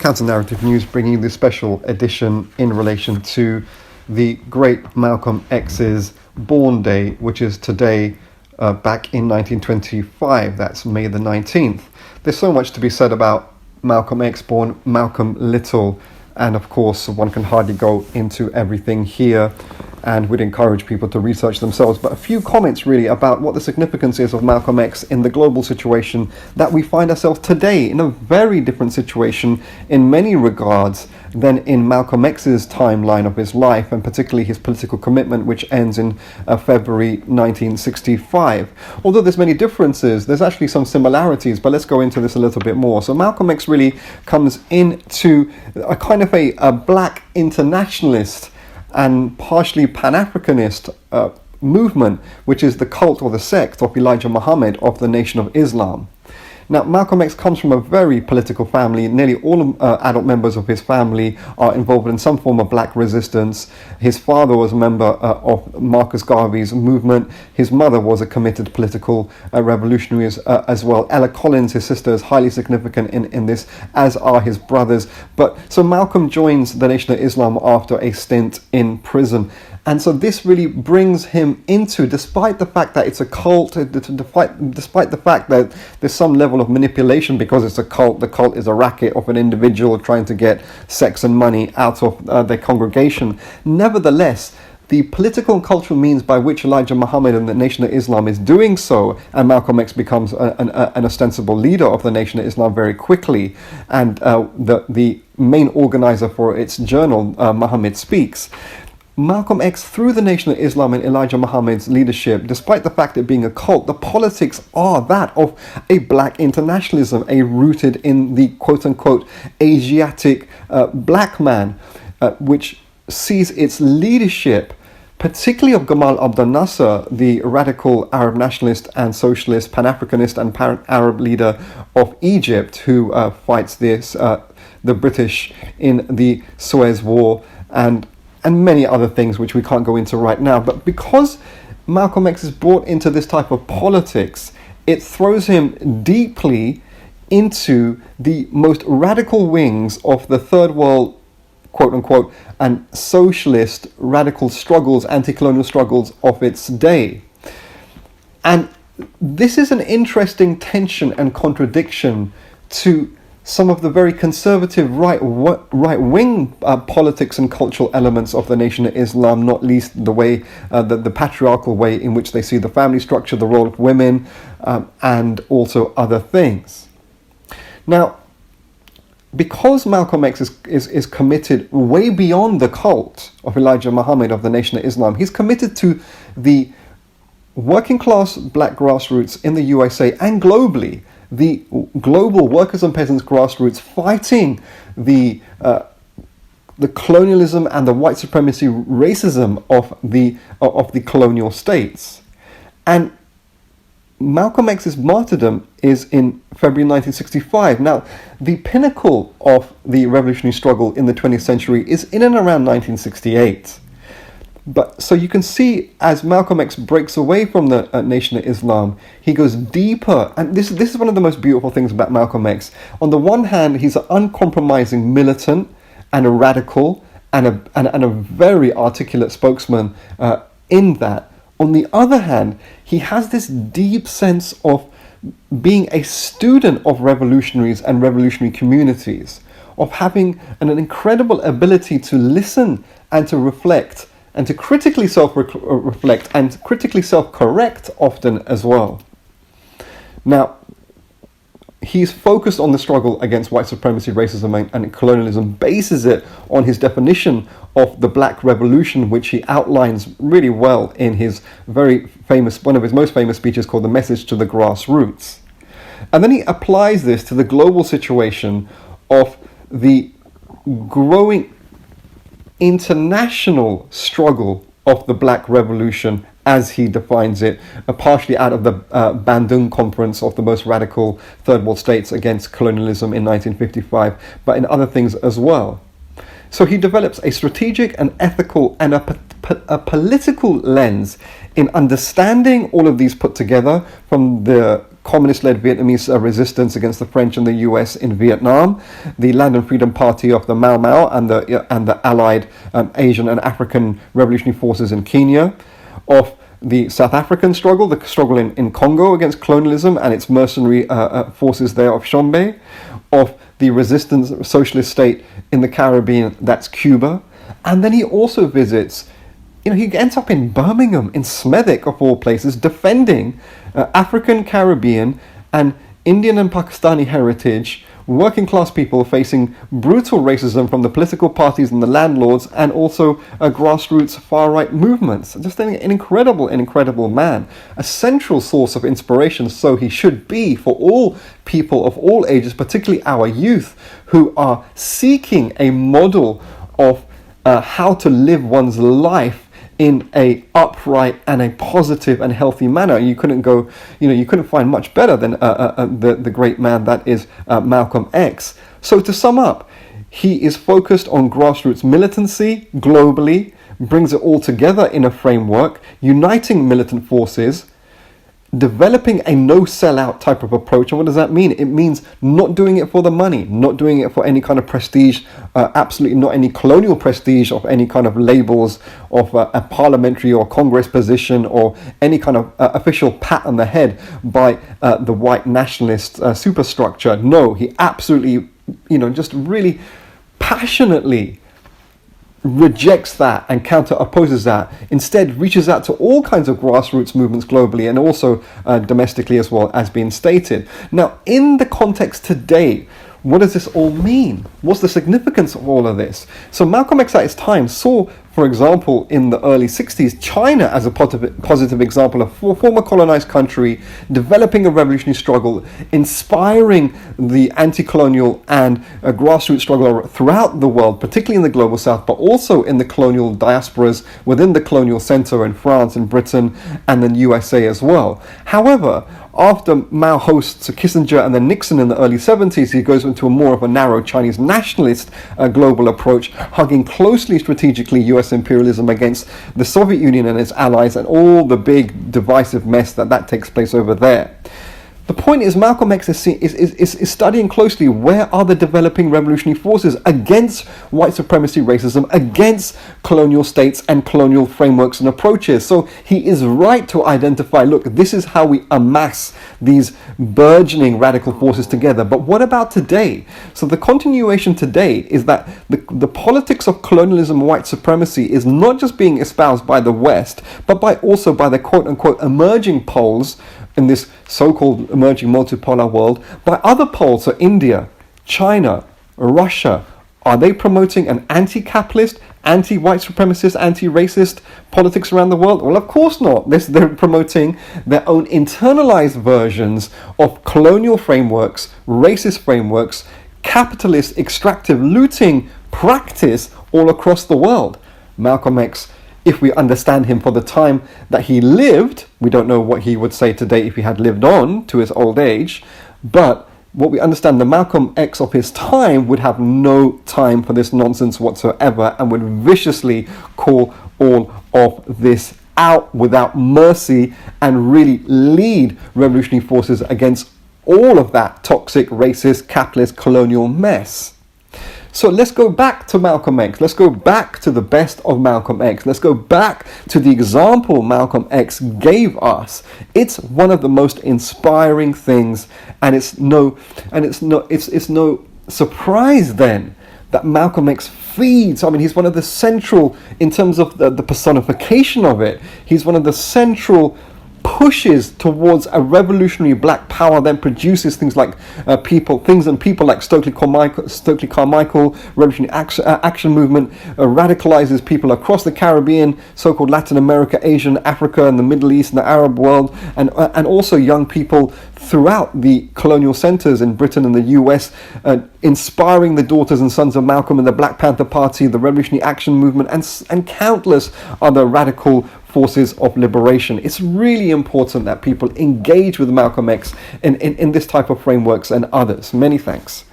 Counter-Narrative News, bringing you this special edition in relation to the great Malcolm X's born day, which is today, back in 1925. That's May the 19th. There's so much to be said about Malcolm X, born Malcolm Little, and of course one can hardly go into everything here, and would encourage people to research themselves. But a few comments really about what the significance is of Malcolm X in the global situation that we find ourselves today, in a very different situation in many regards than in Malcolm X's timeline of his life, and particularly his political commitment, which ends in February 1965. Although there's many differences, there's actually some similarities, but let's go into this a little bit more. So Malcolm X really comes into a kind of a black internationalist and partially Pan-Africanist movement, which is the cult or the sect of Elijah Muhammad of the Nation of Islam. Now, Malcolm X comes from a very political family. Nearly all adult members of his family are involved in some form of black resistance. His father was a member of Marcus Garvey's movement. His mother was a committed political revolutionary as well. Ella Collins, his sister, is highly significant in this, as are his brothers. So Malcolm joins the Nation of Islam after a stint in prison. And so this really brings him into, despite the fact that it's a cult, despite the fact that there's some level of manipulation because it's a cult. The cult is a racket of an individual trying to get sex and money out of their congregation. Nevertheless, the political and cultural means by which Elijah Muhammad and the Nation of Islam is doing so, and Malcolm X becomes an ostensible leader of the Nation of Islam very quickly, and the main organizer for its journal, Muhammad Speaks. Malcolm X, through the Nation of Islam and Elijah Muhammad's leadership, despite the fact it being a cult, the politics are that of a black internationalism, rooted in the quote-unquote Asiatic black man, which sees its leadership, particularly of Gamal Abdel Nasser, the radical Arab nationalist and socialist, Pan-Africanist and Arab leader of Egypt, who fights the British in the Suez War, and many other things which we can't go into right now. But because Malcolm X is brought into this type of politics, it throws him deeply into the most radical wings of the third world, quote unquote, and socialist radical struggles, anti-colonial struggles of its day. And this is an interesting tension and contradiction to some of the very conservative right-wing politics and cultural elements of the Nation of Islam, not least the way, the patriarchal way in which they see the family structure, the role of women, and also other things. Now, because Malcolm X is committed way beyond the cult of Elijah Muhammad of the Nation of Islam, he's committed to the working class black grassroots in the USA and globally, the global workers and peasants grassroots fighting the colonialism and the white supremacy racism of the colonial states. And Malcolm X's martyrdom is in February 1965. Now, the pinnacle of the revolutionary struggle in the 20th century is in and around 1968. But so you can see, as Malcolm X breaks away from the Nation of Islam, he goes deeper. And this is one of the most beautiful things about Malcolm X. On the one hand, he's an uncompromising militant and a radical and a very articulate spokesman in that. On the other hand, he has this deep sense of being a student of revolutionaries and revolutionary communities, of having an incredible ability to listen and to reflect, and to critically self-reflect and critically self-correct often as well. Now, he's focused on the struggle against white supremacy, racism, and colonialism, bases it on his definition of the Black Revolution, which he outlines really well in his very famous, one of his most famous speeches called The Message to the Grassroots. And then he applies this to the global situation of the growing international struggle of the Black Revolution, as he defines it, partially out of the Bandung Conference of the most radical third world states against colonialism in 1955, but in other things as well. So he develops a strategic and ethical and a political lens in understanding all of these put together, from the communist-led Vietnamese resistance against the French and the US in Vietnam, the Land and Freedom Party of the Mau Mau and the allied Asian and African revolutionary forces in Kenya, of the South African struggle, the struggle in Congo against colonialism and its mercenary forces there of Shombe, of the resistance socialist state in the Caribbean, that's Cuba. And then he also visits, he ends up in Birmingham, in Smethwick of all places, defending African, Caribbean and Indian and Pakistani heritage, working class people facing brutal racism from the political parties and the landlords, and also grassroots far-right movements. Just an incredible man, a central source of inspiration, so he should be, for all people of all ages, particularly our youth, who are seeking a model of how to live one's life in a upright and a positive and healthy manner. You couldn't find much better than the great man that is Malcolm X. So to sum up, he is focused on grassroots militancy globally, brings it all together in a framework, uniting militant forces, developing a no sellout type of approach. And what does that mean? It means not doing it for the money, not doing it for any kind of prestige, absolutely not any colonial prestige of any kind of labels of a parliamentary or Congress position or any kind of official pat on the head by the white nationalist superstructure. No, he absolutely, just really passionately rejects that and counter opposes that, instead reaches out to all kinds of grassroots movements globally and also domestically as well, as being stated. Now, in the context today, what does this all mean? What's the significance of all of this? So Malcolm X at his time saw, for example, in the early 60s, China as a positive example of a former colonized country developing a revolutionary struggle, inspiring the anti-colonial and grassroots struggle throughout the world, particularly in the global south, but also in the colonial diasporas within the colonial center in France and Britain and then USA as well. However, after Mao hosts Kissinger and then Nixon in the early 70s, he goes into a more of a narrow Chinese nationalist global approach, hugging closely strategically US imperialism against the Soviet Union and its allies and all the big divisive mess that takes place over there. The point is, Malcolm X is studying closely where are the developing revolutionary forces against white supremacy, racism, against colonial states and colonial frameworks and approaches. So he is right to identify, look, this is how we amass these burgeoning radical forces together. But what about today? So the continuation today is that the politics of colonialism and white supremacy is not just being espoused by the West, but also by the quote-unquote emerging poles in this so-called emerging multipolar world, by other poles, so India, China, Russia. Are they promoting an anti-capitalist, anti-white supremacist, anti-racist politics around the world? Well, of course not. They're promoting their own internalized versions of colonial frameworks, racist frameworks, capitalist extractive looting practice all across the world. Malcolm X, if we understand him for the time that he lived, we don't know what he would say today if he had lived on to his old age, but what we understand, the Malcolm X of his time would have no time for this nonsense whatsoever and would viciously call all of this out without mercy and really lead revolutionary forces against all of that toxic, racist, capitalist, colonial mess. So let's go back to Malcolm X. Let's go back to the best of Malcolm X. Let's go back to the example Malcolm X gave us. It's one of the most inspiring things, and it's no surprise then that Malcolm X feeds. I mean, he's one of the central, in terms of the personification of it, he's one of the central pushes towards a revolutionary black power, then produces things like people like Stokely Carmichael, revolutionary action movement, radicalizes people across the Caribbean, so-called Latin America, Asia, Africa, and the Middle East, and the Arab world, and also young people throughout the colonial centers in Britain and the US, inspiring the daughters and sons of Malcolm and the Black Panther Party, the Revolutionary Action Movement, and countless other radical forces of liberation. It's really important that people engage with Malcolm X in this type of frameworks and others. Many thanks.